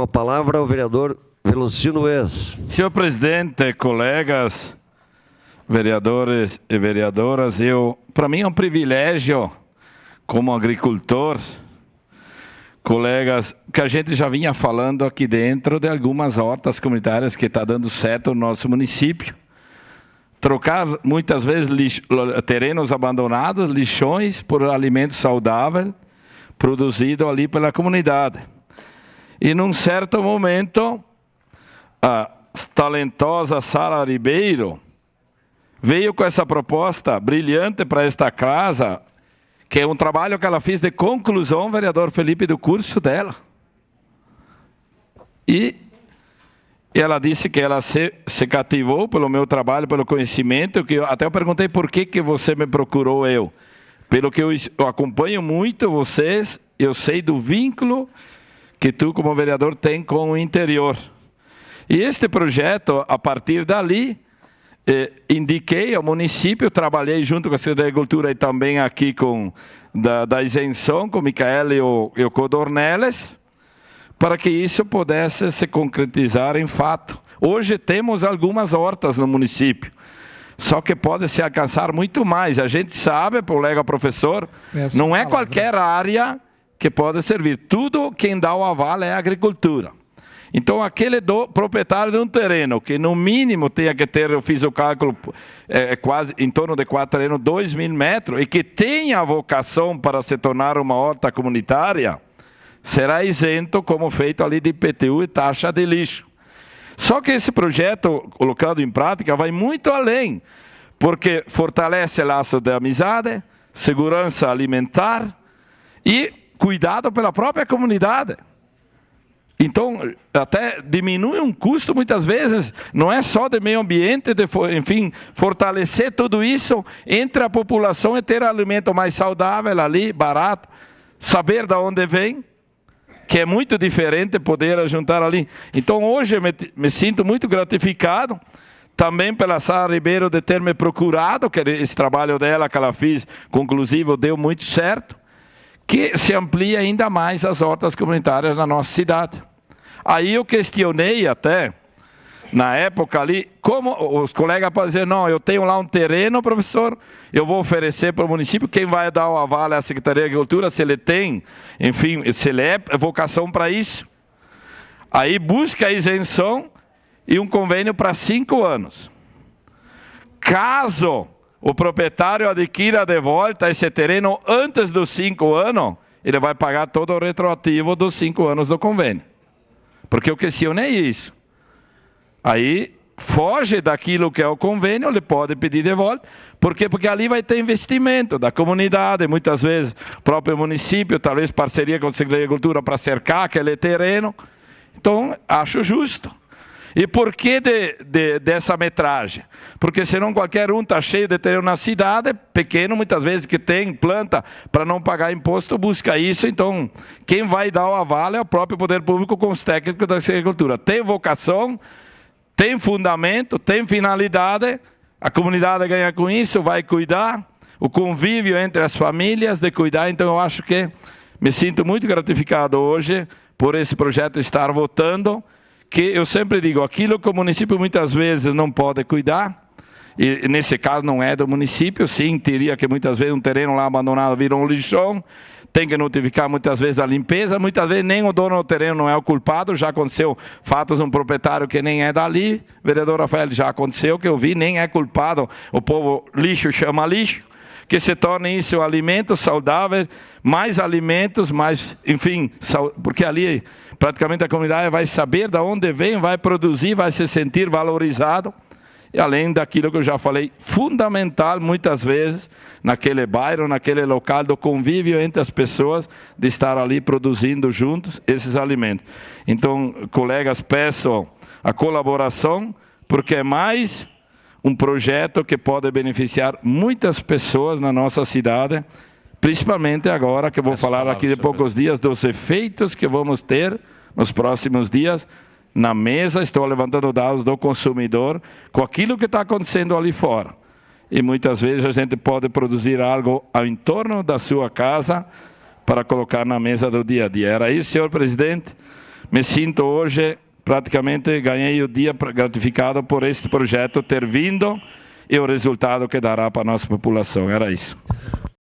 Com a palavra, o vereador Velocino Ex. Senhor presidente, colegas, vereadores e vereadoras, para mim é um privilégio, como agricultor, colegas, que a gente já vinha falando aqui dentro de algumas hortas comunitárias que está dando certo no nosso município. Trocar muitas vezes terrenos abandonados, lixões, por alimento saudável, produzido ali pela comunidade. E num certo momento, a talentosa Sara Ribeiro veio com essa proposta brilhante para esta casa, que é um trabalho que ela fez de conclusão, vereador Felipe, do curso dela. E ela disse que ela se cativou pelo meu trabalho, pelo conhecimento, que até eu perguntei por que você me procurou eu. Pelo que eu acompanho muito vocês, eu sei do vínculo que tu, como vereador, tem com o interior. E este projeto, a partir dali, indiquei ao município, trabalhei junto com a Secretaria de Agricultura e também aqui com da isenção, com o Micael e o Codorneles, para que isso pudesse se concretizar em fato. Hoje temos algumas hortas no município, só que pode se alcançar muito mais. A gente sabe, colega professor, não é qualquer área que pode servir. Tudo quem dá o aval é a agricultura. Então, aquele proprietário de um terreno, que no mínimo tenha que ter, eu fiz o cálculo, quase em torno de 4 terrenos, 2.000 metros, e que tenha a vocação para se tornar uma horta comunitária, será isento, como feito ali de IPTU e taxa de lixo. Só que esse projeto, colocado em prática, vai muito além, porque fortalece laço de amizade, segurança alimentar e cuidado pela própria comunidade. Então, até diminui um custo, muitas vezes, não é só de meio ambiente, enfim, fortalecer tudo isso entre a população e ter alimento mais saudável ali, barato, saber de onde vem, que é muito diferente poder juntar ali. Então, hoje eu me sinto muito gratificado, também pela Sara Ribeiro de ter me procurado, que esse trabalho dela que ela fez, conclusivo, deu muito certo, que se amplia ainda mais as hortas comunitárias na nossa cidade. Aí eu questionei até, na época ali, como os colegas podem dizer, não, eu tenho lá um terreno, professor, eu vou oferecer para o município, quem vai dar o aval é a Secretaria de Agricultura, se ele tem, enfim, se ele é vocação para isso. Aí busca a isenção e um convênio para 5 anos. Caso o proprietário adquira de volta esse terreno antes dos 5 anos, ele vai pagar todo o retroativo dos 5 anos do convênio. Porque eu questionei isso. Aí foge daquilo que é o convênio, ele pode pedir de volta. Por quê? Porque ali vai ter investimento da comunidade, muitas vezes o próprio município, talvez parceria com a Secretaria de Agricultura para cercar aquele terreno. Então, acho justo. E por que dessa metragem? Porque senão qualquer um está cheio de terreno na cidade, pequeno, muitas vezes que tem planta para não pagar imposto, busca isso. Então, quem vai dar o aval é o próprio poder público com os técnicos da agricultura. Tem vocação, tem fundamento, tem finalidade, a comunidade ganha com isso, vai cuidar, o convívio entre as famílias de cuidar. Então, eu acho que me sinto muito gratificado hoje por esse projeto estar votando, que eu sempre digo, aquilo que o município muitas vezes não pode cuidar, e nesse caso não é do município, sim, teria que muitas vezes um terreno lá abandonado virou um lixão, tem que notificar muitas vezes a limpeza, muitas vezes nem o dono do terreno não é o culpado, já aconteceu fatos de um proprietário que nem é dali, vereador Rafael, já aconteceu que eu vi, nem é culpado, o povo lixo chama lixo, que se torne isso um alimento saudável, mais alimentos, mais, enfim, porque ali praticamente a comunidade vai saber de onde vem, vai produzir, vai se sentir valorizado, e além daquilo que eu já falei, fundamental muitas vezes, naquele bairro, naquele local do convívio entre as pessoas, de estar ali produzindo juntos esses alimentos. Então, colegas, peço a colaboração, porque é mais um projeto que pode beneficiar muitas pessoas na nossa cidade, principalmente agora que eu vou falar aqui de poucos dias dos efeitos que vamos ter nos próximos dias na mesa. Estou levantando dados do consumidor com aquilo que está acontecendo ali fora. E muitas vezes a gente pode produzir algo ao entorno da sua casa para colocar na mesa do dia a dia. Era isso, senhor presidente. me sinto hoje, praticamente ganhei o dia gratificado por este projeto ter vindo e o resultado que dará para a nossa população. Era isso.